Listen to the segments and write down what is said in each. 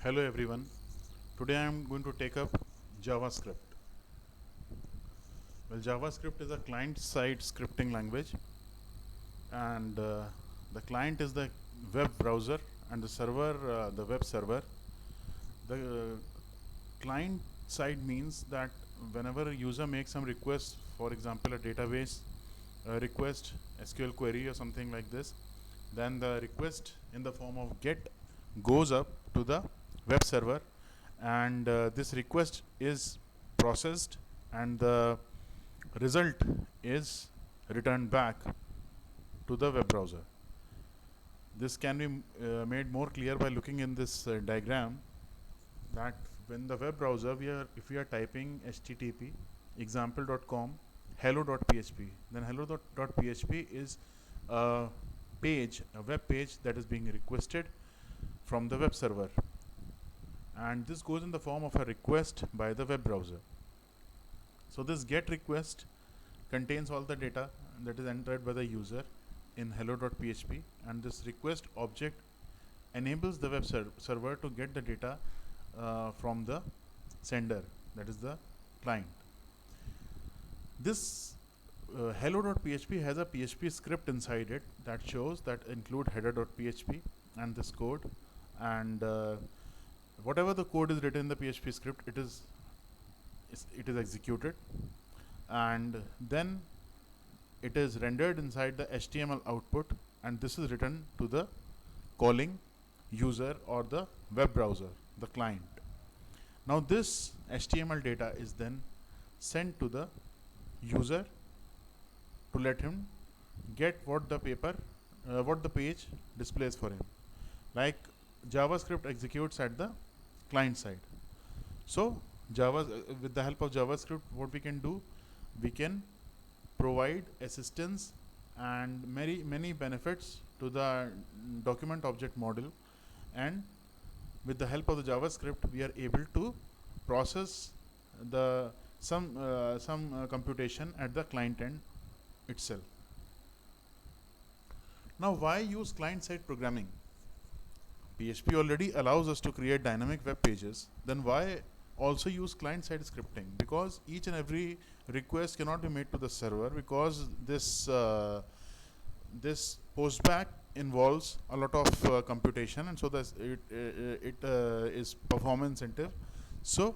Hello everyone. Today I am going to take up JavaScript. Well, JavaScript is a client-side scripting language, and the client is the web browser, and the server, the web server. The client side means that whenever a user makes some request, for example, a database request, SQL query, or something like this, then the request in the form of GET goes up to the web server, and this request is processed, and the result is returned back to the web browser. This can be made more clear by looking in this diagram, that when the web browser, if we are typing http example.com hello.php, then hello.php is a web page that is being requested from the web server, and this goes in the form of a request by the web browser. So this GET request contains all the data that is entered by the user in hello.php, and this request object enables the web server to get the data from the sender, that is the client. This hello.php has a PHP script inside it that shows that include header.php and this code, and whatever the code is written in the PHP script, it is executed, and then it is rendered inside the HTML output, and this is written to the calling user or the web browser, the client. Now this HTML data is then sent to the user to let him get what the page displays for him, like JavaScript executes at the client side. So with the help of JavaScript, what we can do, we can provide assistance and many benefits to the document object model, and with the help of the JavaScript, we are able to process some computation at the client end itself. Now, why use client-side programming? PHP already allows us to create dynamic web pages. Then why also use client-side scripting? Because each and every request cannot be made to the server, because this postback involves a lot of computation, and so it is performance intensive. So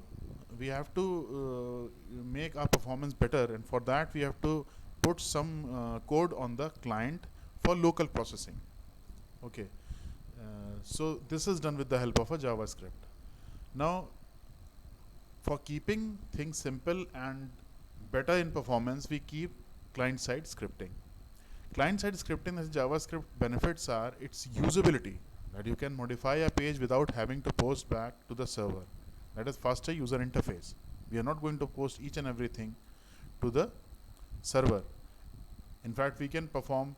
we have to make our performance better, and for that we have to put some code on the client for local processing. Okay, so this is done with the help of a JavaScript. Now, for keeping things simple and better in performance, we keep client-side scripting. Client-side scripting as JavaScript benefits are its usability, that you can modify a page without having to post back to the server. That is faster user interface. We are not going to post each and everything to the server. In fact, we can perform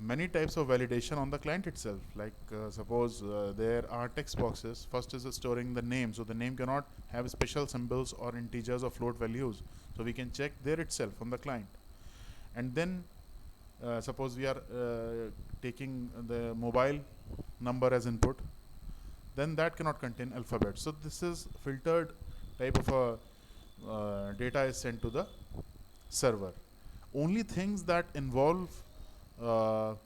many types of validation on the client itself, like suppose there are text boxes. First is storing the name, so the name cannot have special symbols or integers or float values, so we can check there itself on the client. And then suppose we are taking the mobile number as input, then that cannot contain alphabet, so this is filtered type of a data is sent to the server. Only things that involve your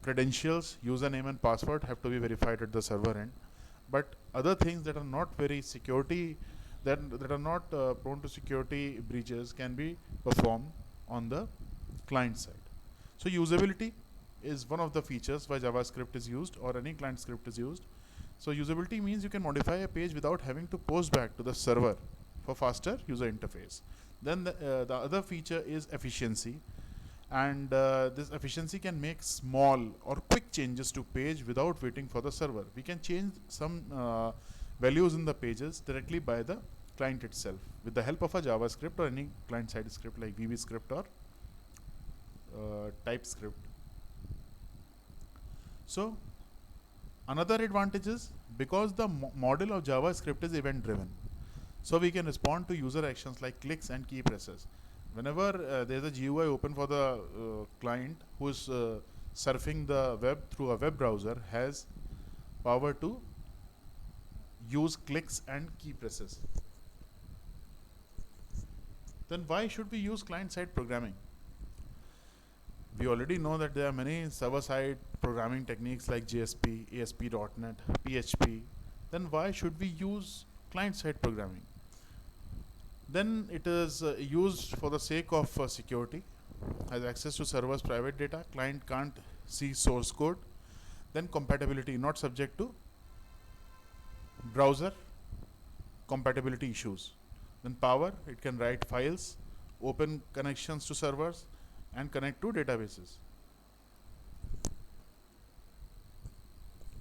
credentials, username and password have to be verified at the server end, but other things that are not very security, that are not prone to security breaches, can be performed on the client side. So usability is one of the features why JavaScript is used, or any client script is used. So usability means you can modify a page without having to post back to the server for faster user interface. Then the other feature is efficiency, and this efficiency can make small or quick changes to page without waiting for the server. We can change some values in the pages directly by the client itself with the help of a JavaScript or any client-side script like VBScript or TypeScript. So another advantage is, because the model of JavaScript is event driven, so we can respond to user actions like clicks and key presses. Whenever there is a GUI open for the client who is surfing the web through a web browser, has power to use clicks and key presses. Then why should we use client-side programming? We already know that there are many server-side programming techniques like JSP, ASP.NET, PHP. Then why should we use client-side programming? Then it is used for the sake of security, has access to server's private data, client can't see source code. Then compatibility, not subject to browser compatibility issues. Then power, it can write files, open connections to servers, and connect to databases.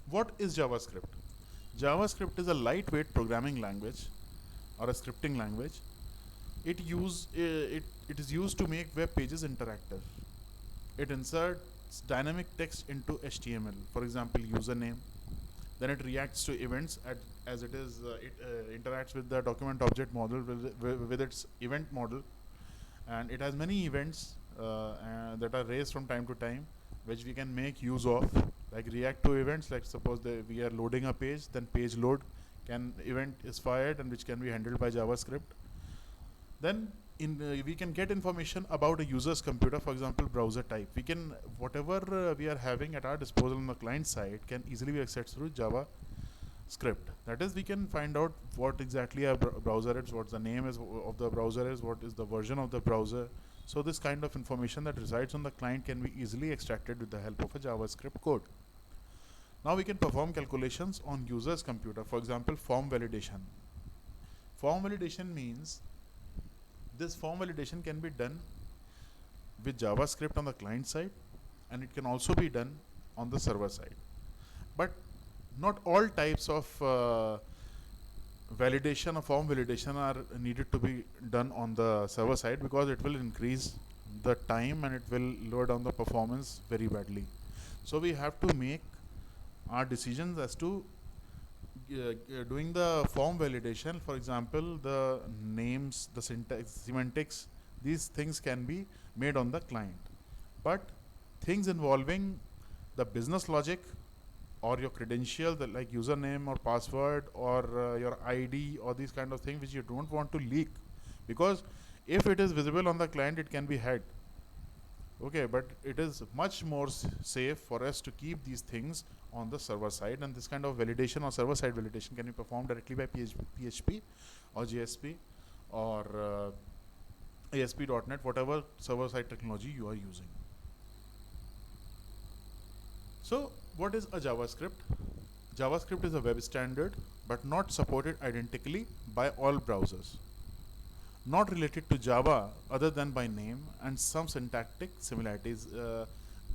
What is JavaScript? JavaScript is a lightweight programming language or a scripting language. It is used to make web pages interactive. It inserts dynamic text into HTML, for example, username. Then it reacts to events as it is. It interacts with the document object model with its event model, and it has many events that are raised from time to time, which we can make use of, like react to events. Like suppose we are loading a page, then page load event is fired, and which can be handled by JavaScript. Then we can get information about a user's computer, for example, browser type. We can, whatever we are having at our disposal on the client side can easily be accessed through JavaScript. That is, we can find out what exactly a browser is, what the name is of the browser is, what is the version of the browser. So this kind of information that resides on the client can be easily extracted with the help of a JavaScript code. Now we can perform calculations on user's computer, for example, form validation. Form validation means this form validation can be done with JavaScript on the client side, and it can also be done on the server side. But not all types of validation or form validation are needed to be done on the server side, because it will increase the time and it will lower down the performance very badly. So we have to make our decisions as to doing the form validation. For example, the names, the syntax, semantics, these things can be made on the client. But things involving the business logic or your credential, like username or password or your ID or these kind of things which you don't want to leak, because if it is visible on the client, it can be hacked. Okay, but it is much more safe for us to keep these things on the server side, and this kind of validation or server side validation can be performed directly by PHP or JSP or ASP.NET, whatever server side technology you are using. So what is a JavaScript? JavaScript is a web standard but not supported identically by all browsers. Not related to Java other than by name and some syntactic similarities.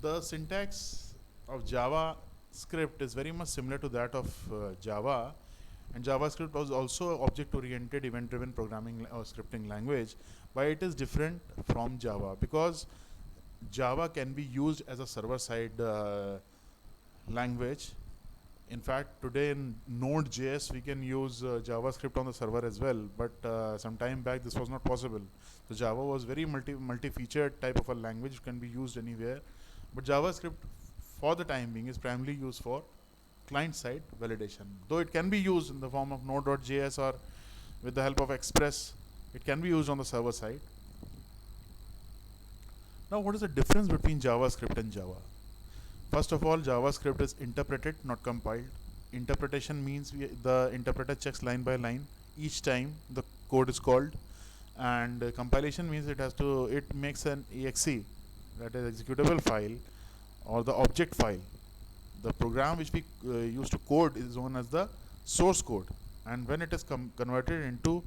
The syntax of JavaScript is very much similar to that of Java, and JavaScript was also object-oriented, event-driven programming or scripting language, but it is different from Java because Java can be used as a server-side language. In fact, today in Node.js we can use JavaScript on the server as well, but some time back this was not possible. So Java was very multi-featured type of a language which can be used anywhere, but JavaScript for the time being is primarily used for client-side validation. Though it can be used in the form of Node.js or with the help of Express, it can be used on the server side. Now what is the difference between JavaScript and Java? First of all, JavaScript is interpreted, not compiled. Interpretation means the interpreter checks line by line each time the code is called, and compilation means it makes an exe, that is executable file, or the object file. The program which we use to code is known as the source code, and when it is converted into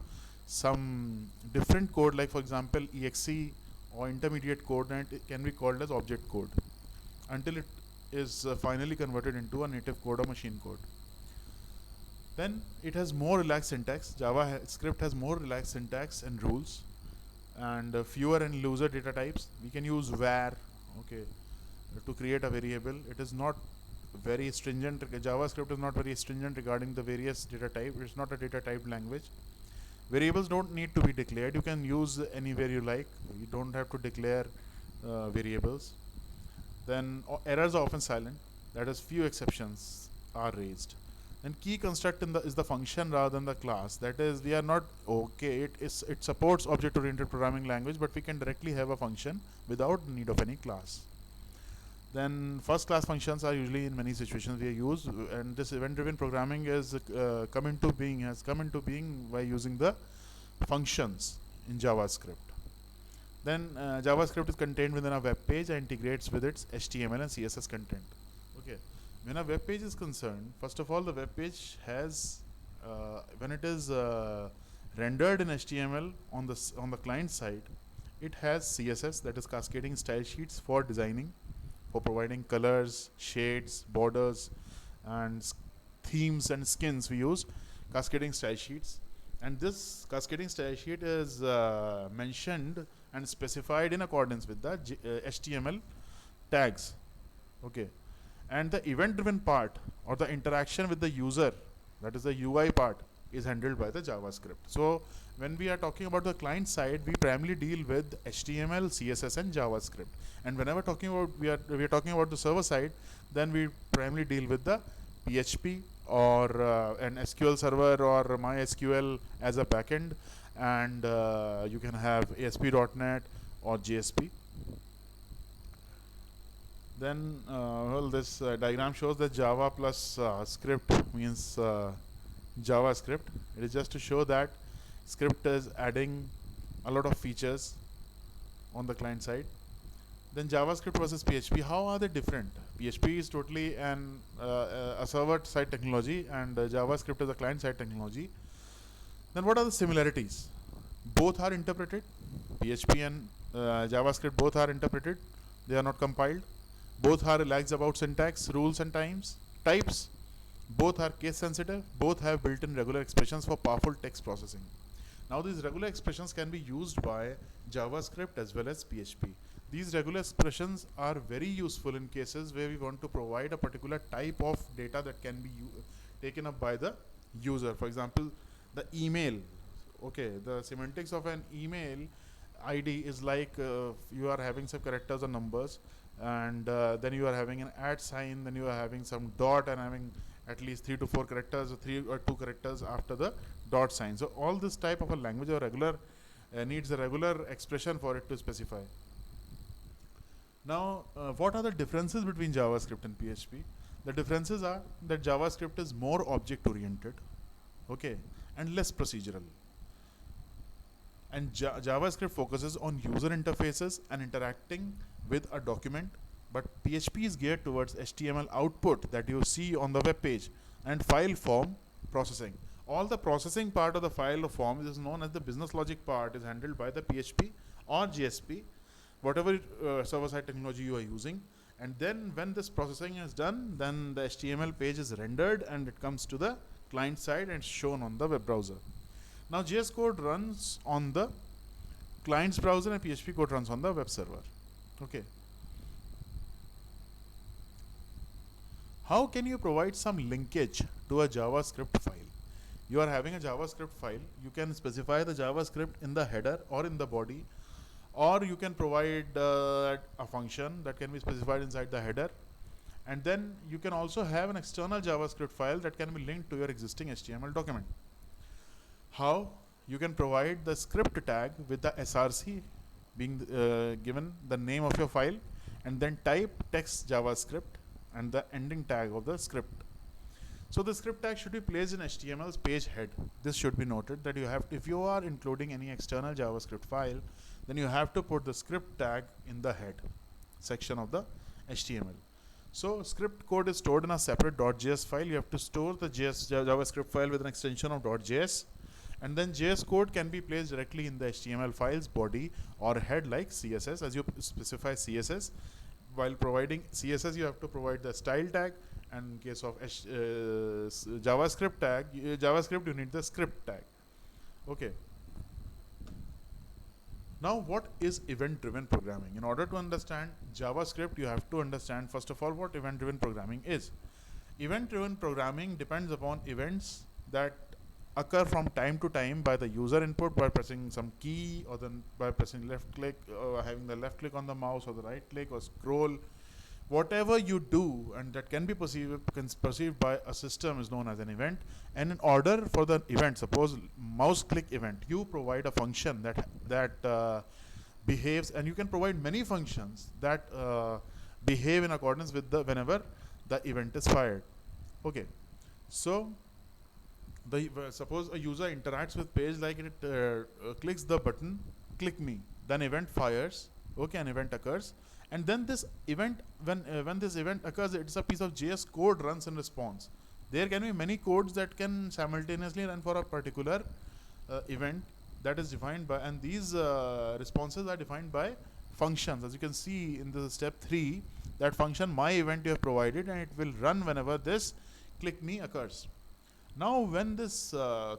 some different code, like for example exe or intermediate code, then it can be called as object code until it is finally converted into a native code or machine code. Then it has more relaxed syntax. JavaScript has more relaxed syntax and rules, and fewer and looser data types. We can use var, okay, to create a variable. It is not very stringent. JavaScript is not very stringent regarding the various data types. It's not a data type language. Variables don't need to be declared. You can use anywhere you like. You don't have to declare variables. Then errors are often silent, that is few exceptions are raised. And key construct is the function rather than the class. That is, we are not okay. It supports object-oriented programming language, but we can directly have a function without need of any class. Then first class functions are usually in many situations we use, and this event-driven programming is has come into being by using the functions in JavaScript. Then JavaScript is contained within a web page and integrates with its HTML and CSS content. Okay, when a web page is concerned, first of all, the web page has when it is rendered in HTML on the client side, it has CSS, that is cascading style sheets for designing, for providing colors, shades, borders, and themes and skins. We use cascading style sheets, and this cascading style sheet is mentioned and specified in accordance with the HTML tags. Okay, and the event-driven part, or the interaction with the user, that is the UI part, is handled by the JavaScript. So when we are talking about the client side, we primarily deal with HTML, CSS, and JavaScript. And whenever we are talking about the server side, then we primarily deal with the PHP or an SQL server or MySQL as a backend, and you can have ASP.NET or JSP. Then, well, this diagram shows that Java plus script means JavaScript. It is just to show that script is adding a lot of features on the client side. Then JavaScript versus PHP, how are they different? PHP is totally a server-side technology, and JavaScript is a client-side technology. Then what are the similarities? Both are interpreted. PHP and JavaScript both are interpreted. They are not compiled. Both are relaxed about syntax, rules, and types. Both are case sensitive. Both have built-in regular expressions for powerful text processing. Now these regular expressions can be used by JavaScript as well as PHP. These regular expressions are very useful in cases where we want to provide a particular type of data that can be taken up by the user. For example, the email. Okay, the semantics of an email ID is like you are having some characters or numbers, and then you are having an @ sign, then you are having some dot, and having at least 3 to 4 characters, or 3 or 2 characters after the dot sign. So all this type of a language or regular needs a regular expression for it to specify. Now, what are the differences between JavaScript and PHP? The differences are that JavaScript is more object-oriented, okay, and less procedural. And JavaScript focuses on user interfaces and interacting with a document, but PHP is geared towards HTML output that you see on the web page and file form processing. All the processing part of the file or form is known as the business logic part, is handled by the PHP or JSP, whatever server-side technology you are using. And then when this processing is done, then the HTML page is rendered and it comes to the client side and shown on the web browser. Now JS code runs on the client's browser and PHP code runs on the web server. Okay. How can you provide some linkage to a JavaScript file? You are having a JavaScript file. You can specify the JavaScript in the header or in the body, or you can provide a function that can be specified inside the header, and then you can also have an external JavaScript file that can be linked to your existing HTML document. How? You can provide the script tag with the src being given the name of your file, and then type text JavaScript and the ending tag of the script. So the script tag should be placed in HTML's page head. This should be noted that you have to, if you are including any external JavaScript file, then you have to put the script tag in the head section of the HTML. So script code is stored in a separate .js file. You have to store the JavaScript file with an extension of .js, and then JS code can be placed directly in the HTML file's body or head like CSS. As you specify CSS, while providing CSS, you have to provide the style tag, and in case of JavaScript tag, JavaScript, you need the script tag. Okay. Now, what is event-driven programming? In order to understand JavaScript, you have to understand first of all what event-driven programming is. Event-driven programming depends upon events that occur from time to time by the user input, by pressing some key, or then by pressing left click, or having the left click on the mouse, or the right click, or scroll, whatever you do and that can be perceived by a system is known as an event. And in order for the event, suppose mouse click event, you provide a function that behaves, and you can provide many functions that behave in accordance with the whenever the event is fired. Okay, so suppose a user interacts with page like it clicks the button click me, then event fires. Okay, an event occurs, and then this event, when this event occurs, it's a piece of JS code runs in response. There can be many codes that can simultaneously run for a particular event that is defined by, and these responses are defined by functions. As you can see in the step 3, that function my event you have provided, and it will run whenever this click me occurs. Now when this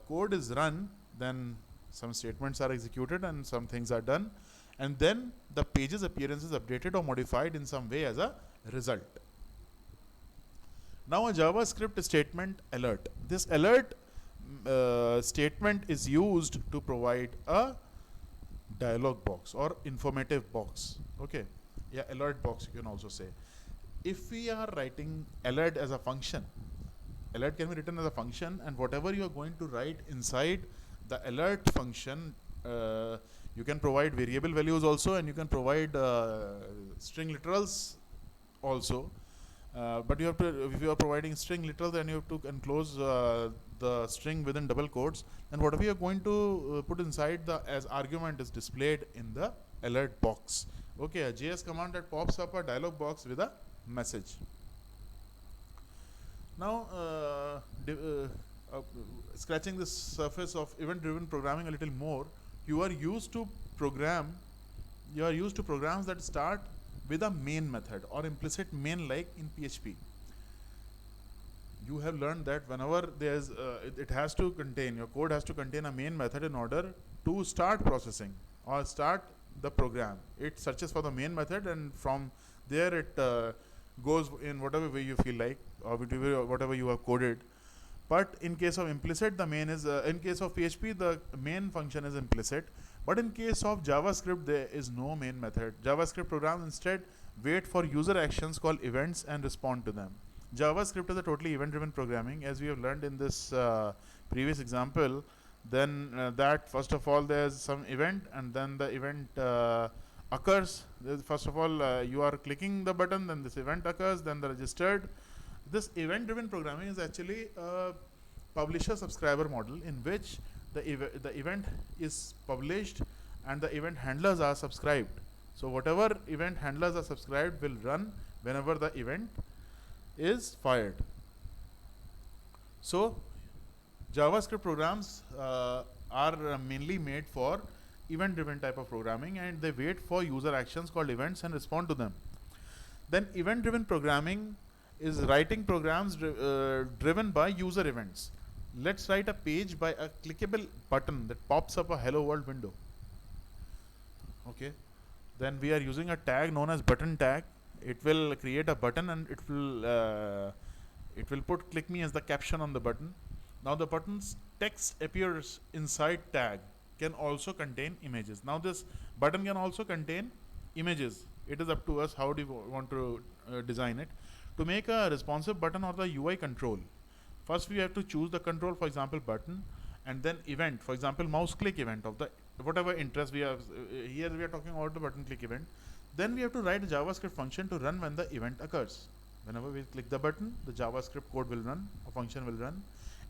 code is run, then some statements are executed and some things are done, and then the page's appearance is updated or modified in some way as a result. Now a JavaScript statement alert. This alert statement is used to provide a dialog box or informative box. Okay, yeah, alert box you can also say. If we are writing alert as a function, alert can be written as a function, and whatever you are going to write inside the alert function, you can provide variable values also, and you can provide string literals also. But you have to, if you are providing string literals, then you have to enclose the string within double quotes, and whatever you are going to put inside the as argument is displayed in the alert box. Okay, a JS command that pops up a dialog box with a message. Now scratching the surface of event driven programming a little more, you are used to programs that start with a main method or implicit main, like in PHP. You have learned that whenever there's it has to contain, your code has to contain a main method in order to start processing or start the program. It searches for the main method, and from there it goes in whatever way you feel like, or whatever you have coded. But in case of implicit, the main is in case of PHP, the main function is implicit. But in case of JavaScript, there is no main method. JavaScript programs instead wait for user actions called events and respond to them. JavaScript is a totally event-driven programming, as we have learned in this previous example. Then that first of all there's some event, and then the event occurs. First of all, you are clicking the button, then this event occurs, then the registered. This event-driven programming is actually a publisher-subscriber model in which the event is published and the event handlers are subscribed. So whatever event handlers are subscribed will run whenever the event is fired. So JavaScript programs are mainly made for event-driven type of programming, and they wait for user actions called events and respond to them. Then event-driven programming is writing programs driven by user events. Let's write a page by a clickable button that pops up a hello world window. Okay, then we are using a tag known as button tag. It will create a button, and it will put click me as the caption on the button. Now the button's text appears inside tag can also contain images. Now this button can also contain images. It is up to us how do you want to design it. To make a responsive button or the UI control, first we have to choose the control, for example button, and then event, for example mouse click event of the whatever interest we have. Here we are talking about the button click event. Then we have to write a JavaScript function to run when the event occurs. Whenever we click the button, the JavaScript code will run, a function will run,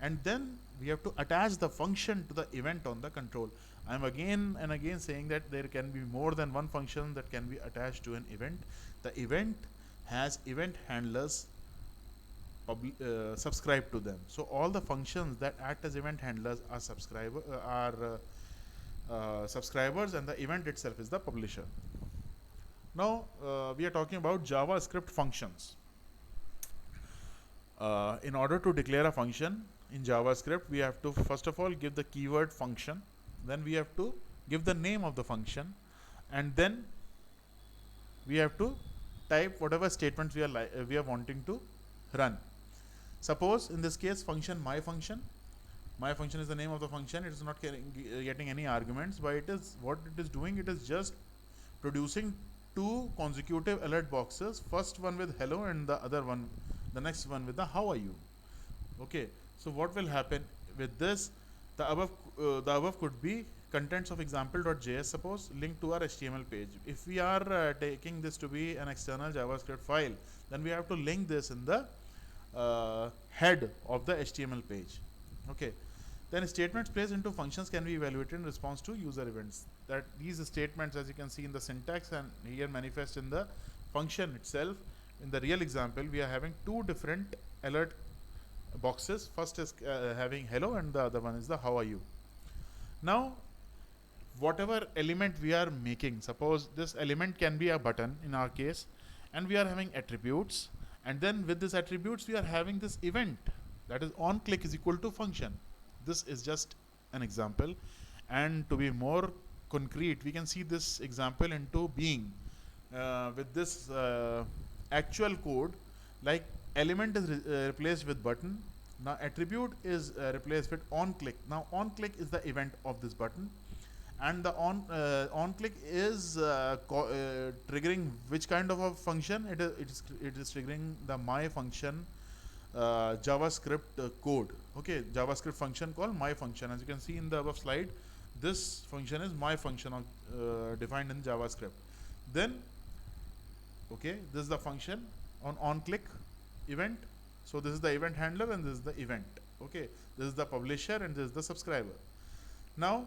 and then we have to attach the function to the event on the control. I am again and again saying that there can be more than one function that can be attached to an event. The event has event handlers subscribed to them. So all the functions that act as event handlers are subscribers, and the event itself is the publisher. Now we are talking about JavaScript functions. In order to declare a function in JavaScript, we have to first of all give the keyword function, then we have to give the name of the function, and then we have to type whatever statements we are wanting to run. Suppose in this case function my function is the name of the function. It is not getting any arguments, but it is what it is doing. It is just producing two consecutive alert boxes, first one with hello and the next one with the how are you. Okay, so what will happen with this? The above could be contents of example.js, suppose, linked to our HTML page. If we are taking this to be an external JavaScript file, then we have to link this in the head of the HTML page. Okay, then statements placed into functions can be evaluated in response to user events. That these statements, as you can see in the syntax and here manifest in the function itself. In the real example, we are having two different alert boxes. First is having hello and the other one is the how are you. Now whatever element we are making, suppose this element can be a button in our case, and we are having attributes, and then with these attributes we are having this event, that is on click is equal to function. This is just an example, and to be more concrete, we can see this example into being with this actual code, like element is replaced with button. Now attribute is replaced with on click. Now on click is the event of this button, and the on click is triggering which kind of a function? It is triggering the my function JavaScript code. Okay, JavaScript function called my function. As you can see in the above slide, this function is my function defined in JavaScript. Then okay, this is the function on click event. So this is the event handler and this is the event. Okay, this is the publisher and this is the subscriber. Now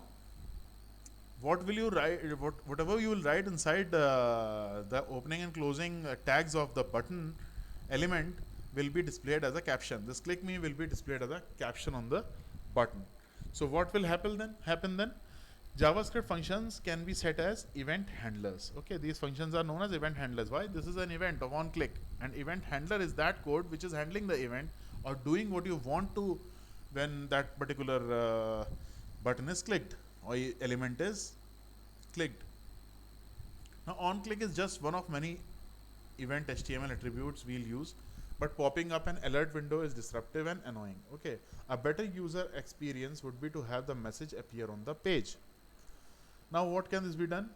what will you write? Whatever you will write inside the opening and closing tags of the button element will be displayed as a caption. This click me will be displayed as a caption on the button. So what will happen then? JavaScript functions can be set as event handlers. Okay, these functions are known as event handlers. Why? This is an event of on click, and event handler is that code which is handling the event or doing what you want to when that particular button is clicked or element is clicked. Now on click is just one of many event HTML attributes we'll use, but popping up an alert window is disruptive and annoying. Okay, a better user experience would be to have the message appear on the page. Now what can this be done?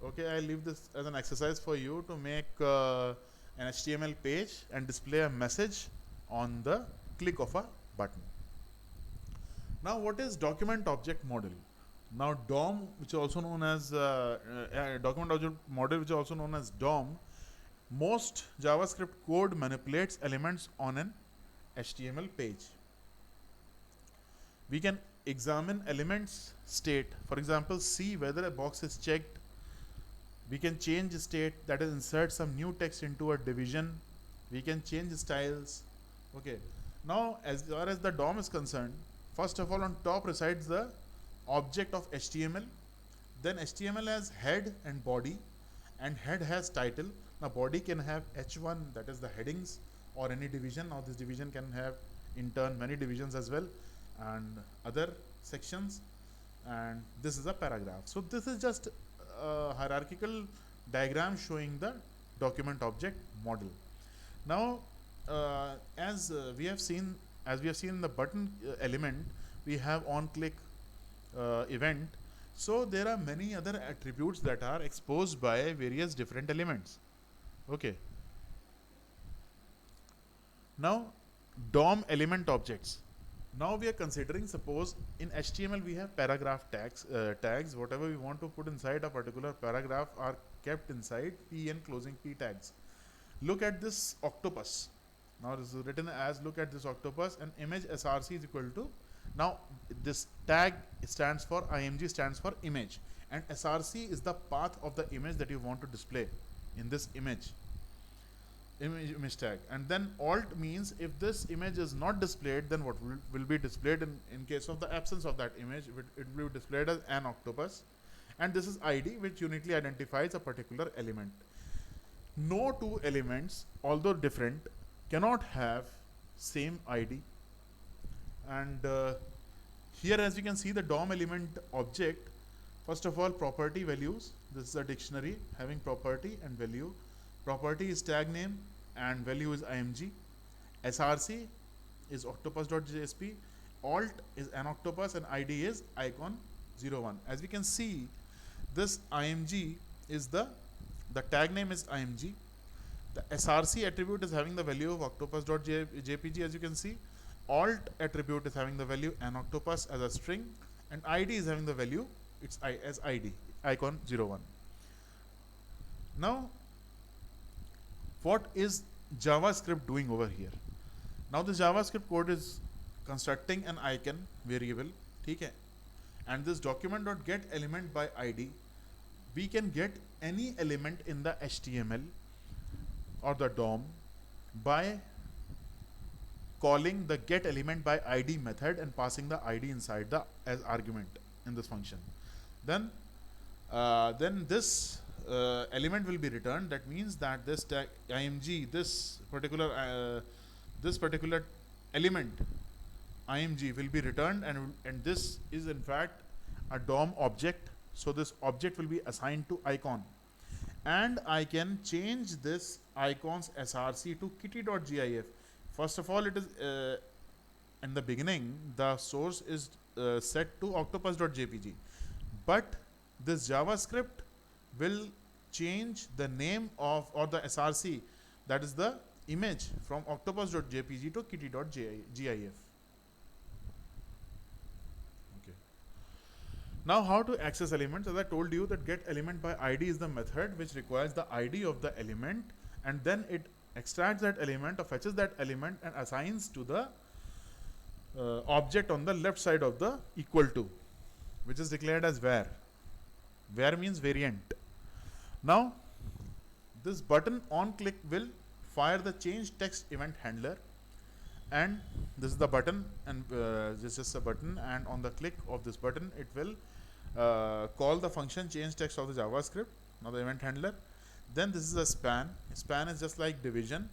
Okay, I leave this as an exercise for you to make an HTML page and display a message on the click of a button. Now what is document object model? Now DOM, which is also known as document object model, which is also known as DOM, most JavaScript code manipulates elements on an HTML page. We can examine elements state, for example, see whether a box is checked. We can change state, that is insert some new text into a division. We can change styles. Okay, now as far as the DOM is concerned, first of all on top resides the object of HTML. Then HTML has head and body, and head has title. Now body can have h1, that is the headings, or any division. Now this division can have in turn many divisions as well, and other sections, and this is a paragraph. So this is just a hierarchical diagram showing the document object model. Now as we have seen in the button element, we have on click event. So there are many other attributes that are exposed by various different elements. Okay, now DOM element objects. Now we are considering, suppose in HTML we have paragraph tags. Whatever we want to put inside a particular paragraph are kept inside p and closing p tags. Look at this octopus. Now this is written as, look at this octopus, and image src is equal to, now this tag stands for, img stands for image, and src is the path of the image that you want to display in this image tag. And then alt means if this image is not displayed, then what will be displayed in case of the absence of that image, it will be displayed as an octopus. And this is id, which uniquely identifies a particular element. No two elements, although different, cannot have same id. And here, as you can see, the DOM element object, first of all, property values. This is a dictionary having property and value. Property is tag name and value is img. src is octopus.jsp. Alt is an octopus and id is icon 01. As we can see, this img is the the tag name is img, the src attribute is having the value of octopus.jpg as you can see, alt attribute is having the value and octopus as a string, and id is having the value as id icon 01. Now what is JavaScript doing over here? Now the JavaScript code is constructing an icon variable, okay, and this document.get element by id, we can get any element in the HTML or the DOM by calling the get element by id method and passing the id inside the as argument in this function. Then this element will be returned. That means that this tag img, this particular element img will be returned, and this is in fact a DOM object. So this object will be assigned to icon, and I can change this icon's src to kitty.gif. First of all, it is in the beginning the source is set to octopus.jpg, but this JavaScript will change the name of or the src, that is the image, from octopus.jpg to kitty.gif. Okay. Now how to access elements? As I told you that get element by id is the method which requires the id of the element, and then it extracts that element or fetches that element and assigns to the object on the left side of the equal to, which is declared as var. Var means variant. Now this button on click will fire the change text event handler, and this is the button, and this is a button, and on the click of this button it will call the function change text of the JavaScript, now the event handler. Then this is a span. Span is just like division,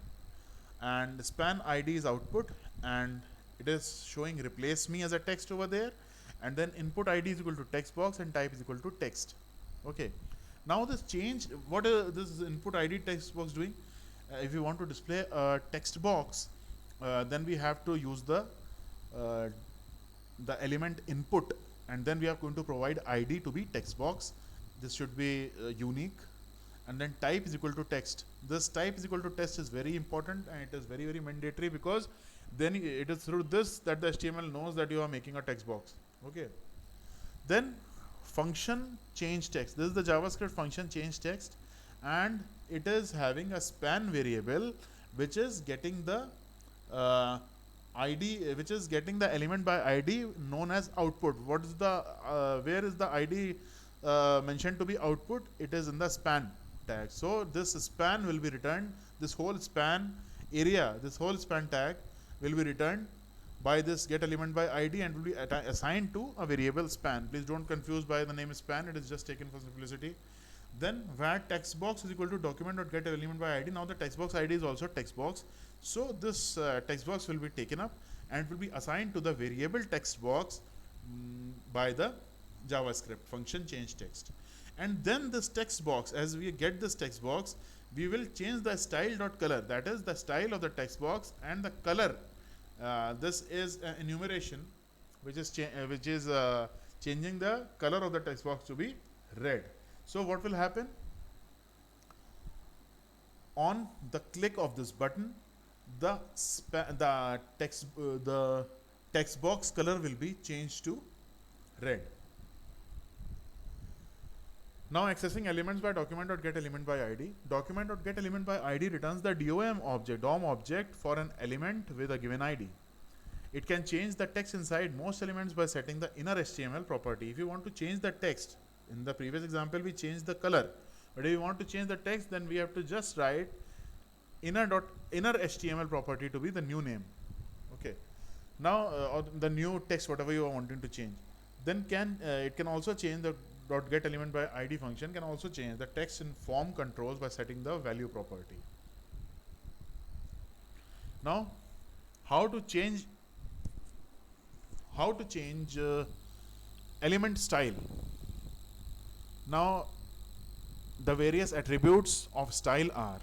and span id is output, and it is showing replace me as a text over there, and then input id is equal to text box and type is equal to text. Okay. Now this change, what is this input id text box doing? If you want to display a text box, then we have to use the element input, and then we are going to provide id to be text box. This should be unique, and then type is equal to text. This type is equal to text is very important, and it is very, very mandatory, because then it is through this that the HTML knows that you are making a text box. Okay. Then function change text. This is the JavaScript function change text, and it is having a span variable which is getting the id, which is getting the element by id known as output. What is the where is the id mentioned to be output? It is in the span tag. So this span will be returned, this whole span area, this whole span tag will be returned by this get element by id and will be assigned to a variable span. Please don't confuse by the name span, it is just taken for simplicity. Then var text box is equal to document.get element by id. Now the text box id is also text box, so this text box will be taken up and it will be assigned to the variable text box by the JavaScript function change text. And then this text box, as we get this text box, we will change the style.color, that is the style of the text box, and the color. This is an enumeration which is changing the color of the text box to be red. So what will happen? On the click of this button, the text box color will be changed to red. Now accessing elements by document.get element by id. Document.get element by id returns the DOM object for an element with a given id. It can change the text inside most elements by setting the inner HTML property. If you want to change the text, in the previous example we changed the color, but if you want to change the text, then we have to just write inner HTML property to be the new name. Okay. Now or the new text, whatever you are wanting to change. Then it can also change the .get element by id function can also change the text in form controls by setting the value property. Now how to change element style. Now the various attributes of style are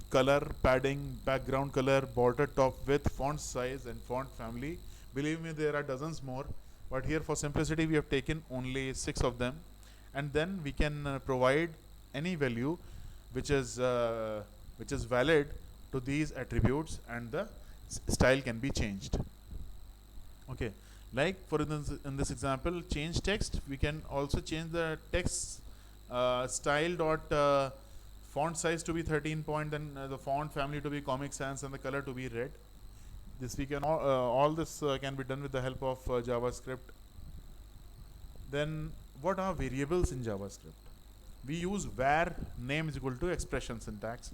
color, padding, background color, border top width, font size, and font family. Believe me, there are dozens more, but here for simplicity we have taken only 6 of them. And then we can provide any value which is valid to these attributes, and the style can be changed. Okay, like for instance in this example, change text, we can also change the text style dot font size to be 13 point, then the font family to be Comic Sans, and the color to be red. This we can all this can be done with the help of JavaScript. Then what are variables in JavaScript? We use var name is equal to expression syntax,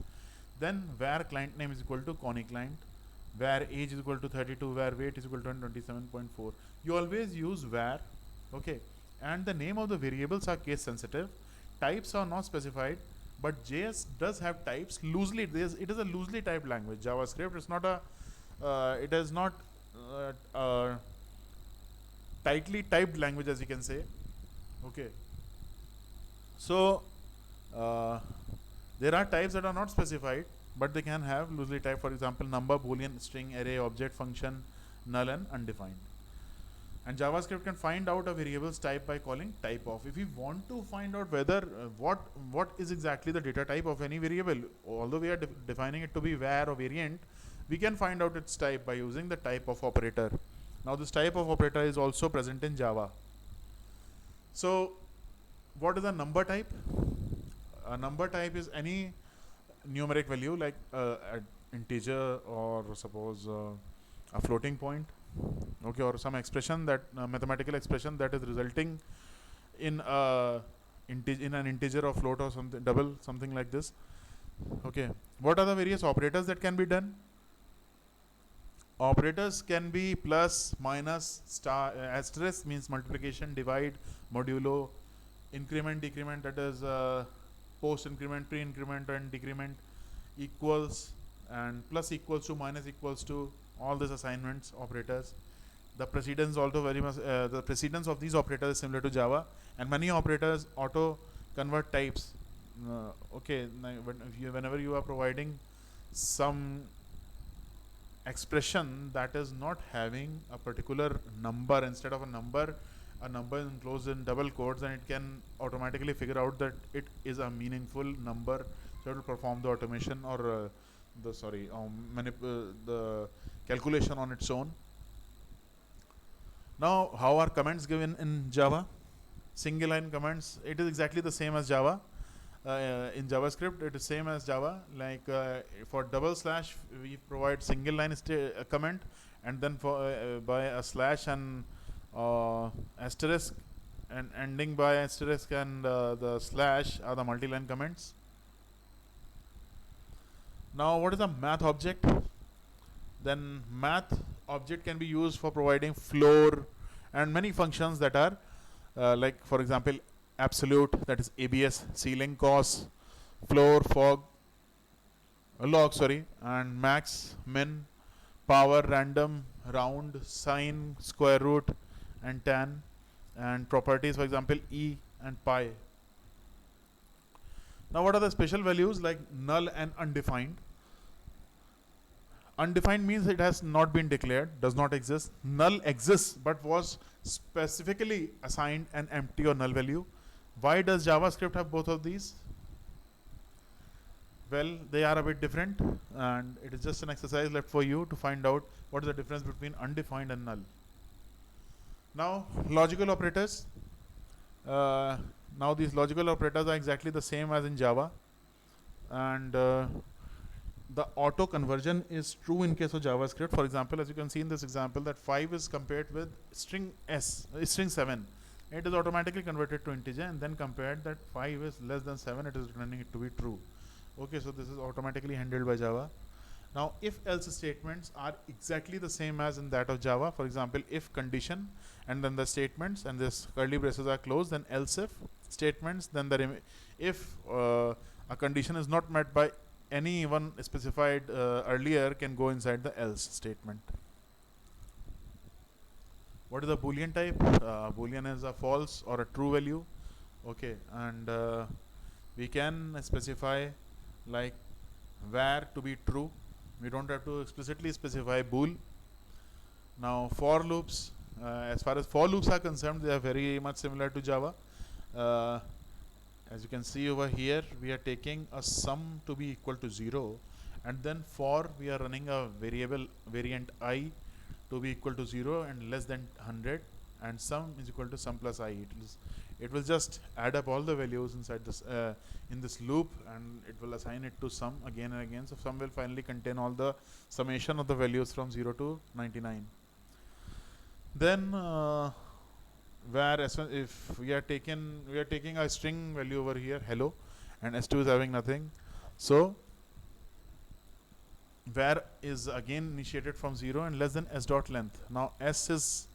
then var client name is equal to Conny client, var age is equal to 32, var weight is equal to 27.4. You always use var, okay, and the name of the variables are case sensitive. Types are not specified, but JS does have types loosely. It is a loosely typed language. JavaScript is not a it is not tightly typed language, as you can say. Okay, so there are types that are not specified, but they can have loosely typed. For example, number, boolean, string, array, object, function, null, and undefined. And JavaScript can find out a variable's type by calling typeof. If we want to find out whether what is exactly the data type of any variable, although we are defining it to be var or variant, we can find out its type by using the typeof operator. Now this typeof operator is also present in Java. So what is a number type? A number type is any numeric value, like an integer, or suppose a floating point, okay, or some expression, that mathematical expression that is resulting in in an integer or float or something, double, something like this. Okay, what are the various operators that can be done? Operators can be plus, minus, star, asterisk means multiplication, divide, modulo, increment, decrement, that is post increment, pre increment, and decrement, equals, and plus equals to, minus equals to, all these assignments operators. The precedence also very much the precedence of these operators is similar to Java, and many operators auto convert types. Okay, whenever you are providing some expression that is not having a particular number, instead of a number is enclosed in double quotes, and it can automatically figure out that it is a meaningful number, so it will perform the automation or the calculation on its own. Now, how are comments given in Java? Single line comments, it is exactly the same as Java. In JavaScript, it is same as Java. Like for double slash, we provide single line comment, and then for by a slash and asterisk, and ending by asterisk and the slash are the multi-line comments. Now, what is a math object? Then math object can be used for providing floor and many functions that are like, for example, absolute, that is ABS, ceiling, cos, floor, fog, log, sorry, and max, min, power, random, round, sine, square root, and tan, and properties, for example, e and pi. Now, what are the special values like null and undefined? Undefined means it has not been declared, does not exist. Null exists but was specifically assigned an empty or null value. Why does JavaScript have both of these? Well, they are a bit different, and it is just an exercise left for you to find out what is the difference between undefined and null. Now, logical operators. Now these logical operators are exactly the same as in Java, and the auto conversion is true in case of JavaScript. For example, as you can see in this example, that 5 is compared with string 7. It is automatically converted to integer, and then compared that 5 is less than 7, it is returning it to be true. Okay, so this is automatically handled by Java. Now, if-else statements are exactly the same as in that of Java. For example, if condition, and then the statements, and this curly braces are closed, then else if statements, then if a condition is not met by any one specified earlier, can go inside the else statement. What is a Boolean type? Boolean is a false or a true value. Okay, and we can specify like var to be true. We don't have to explicitly specify bool. Now, for loops, as far as for loops are concerned, they are very much similar to Java. As you can see over here, we are taking a sum to be equal to 0, and then for we are running a variable variant I to be equal to 0 and less than 100, and sum is equal to sum plus I. It will just add up all the values inside this in this loop, and it will assign it to sum again and again. So sum will finally contain all the summation of the values from 0 to 99. Then where S1, if we are taking a string value over here, hello, and S2 is having nothing, so where is again initiated from 0 and less than s dot length. Now s is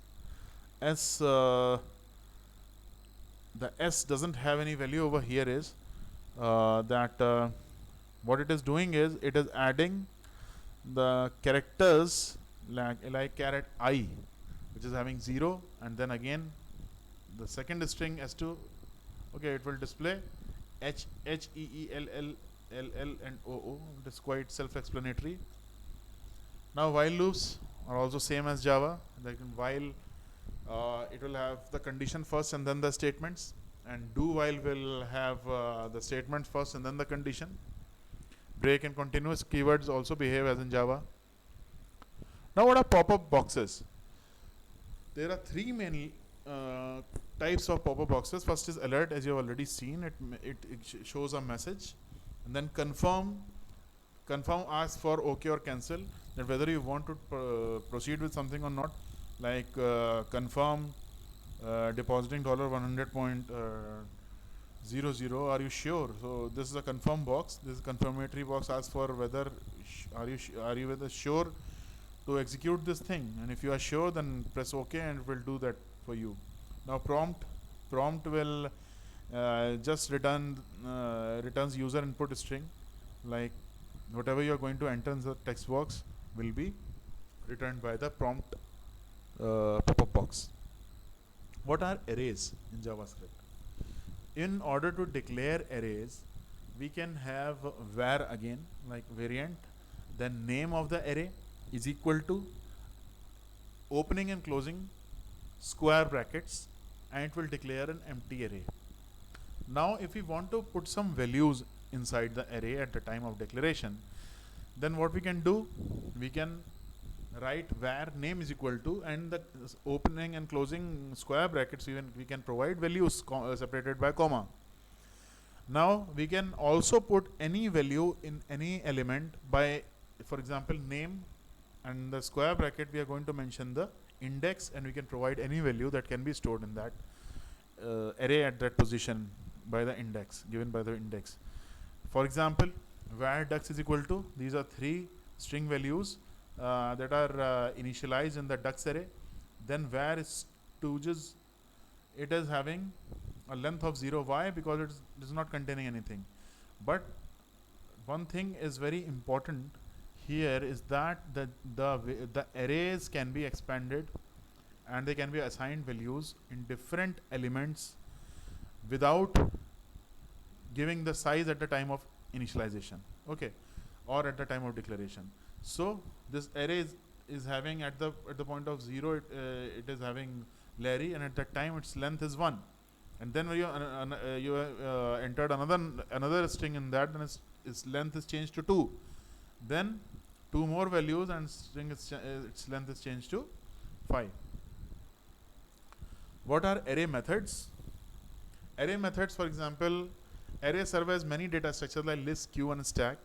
s the s doesn't have any value over here, is that what it is doing is it is adding the characters like caret I, which is having 0, and then again the second string s2. Okay, it will display h e e l l l l and o o. It is quite self-explanatory. Now while loops are also same as Java. Like while it will have the condition first and then the statements, and do while will have the statements first and then the condition. Break and continuous keywords also behave as in Java. Now what are pop-up boxes? There are three main types of pop-up boxes. First is alert, as you have already seen. It shows a message, and then confirm asks for OK or cancel, that whether you want to proceed with something or not, like confirm depositing $100.00, are you sure? So this is a confirm box. This confirmatory box asks for whether are you whether sure to execute this thing, and if you are sure, then press OK and it will do that for you. Now prompt will just returns user input string, like whatever you are going to enter in the text box will be returned by the prompt pop-up box. What are arrays in JavaScript? In order to declare arrays, we can have var again, like variant, then name of the array is equal to opening and closing square brackets, and it will declare an empty array. Now if we want to put some values inside the array at the time of declaration, then what we can do, we can write var name is equal to, and the opening and closing square brackets, we can provide values separated by comma. Now we can also put any value in any element by, for example, name, and the square bracket we are going to mention the index, and we can provide any value that can be stored in that array at that position by the index, given by the index. For example, var dux is equal to, these are three string values that are initialized in the dux array. Then var stooges, it is having a length of 0. Why? Because it is not containing anything. But one thing is very important here is that the arrays can be expanded, and they can be assigned values in different elements without giving the size at the time of initialization, okay, or at the time of declaration. So this array is having at the point of 0, it is having Larry, and at that time its length is 1, and then when you entered another string in that, then its length is changed to 2, then 2 more values, and string its length is changed to 5. What are array methods? Array methods, for example, array serve as many data structures like list, queue, and stack,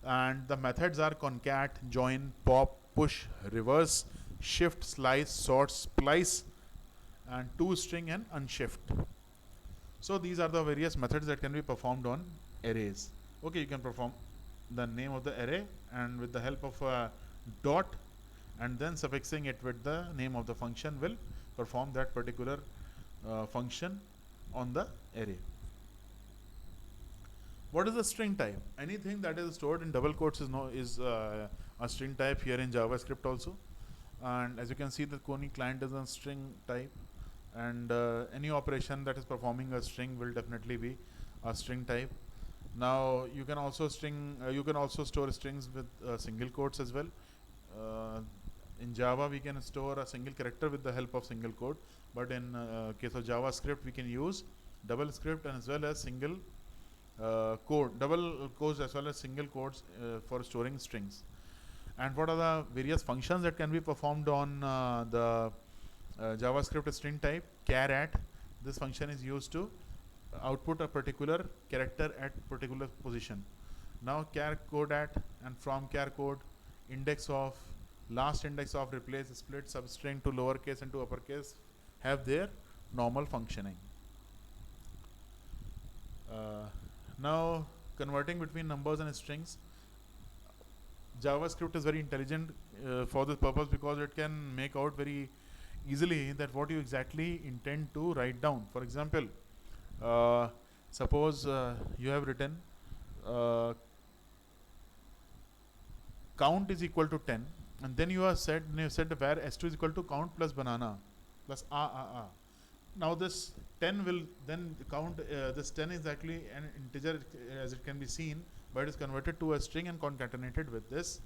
and the methods are concat, join, pop, push, reverse, shift, slice, sort, splice, and toString and unshift. So these are the various methods that can be performed on arrays. Okay, you can perform the name of the array, and with the help of a dot and then suffixing it with the name of the function will perform that particular function on the array. What is a string type? Anything that is stored in double quotes is a string type here in JavaScript also. And as you can see, the Kony client is a string type, and any operation that is performing a string will definitely be a string type. Now you can also store strings with single quotes as well. In Java, we can store a single character with the help of single quote, but in case of JavaScript, we can use double script and as well as single code, double codes as well as single codes for storing strings. And what are the various functions that can be performed on the JavaScript string type? Char at. This function is used to output a particular character at particular position. Now char code at and from char code, index of, last index of, replace, split, substring to lowercase and to uppercase have their normal functioning. Now converting between numbers and strings. JavaScript is very intelligent for this purpose because it can make out very easily that what you exactly intend to write down. For example, suppose you have written count is equal to 10, and then you have said where s2 is equal to count plus banana plus a. Now this 10 will then count, this 10 is actually an integer as it can be seen, but it is converted to a string and concatenated with this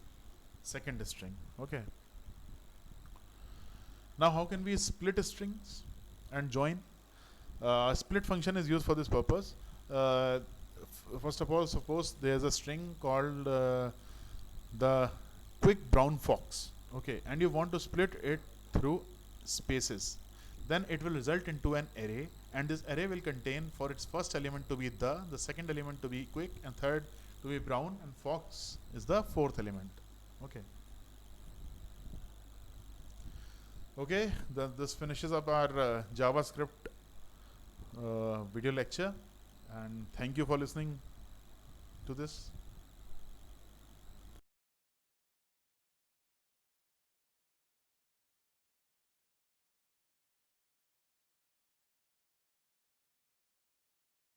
second string. Okay. Now how can we split strings and join? Split function is used for this purpose. First of all, suppose there is a string called the quick brown fox, okay, and you want to split it through spaces. Then it will result into an array, and this array will contain for its first element to be the second element to be quick, and third to be brown, and fox is the fourth element. Okay. Okay, this finishes up our JavaScript video lecture, and thank you for listening to this.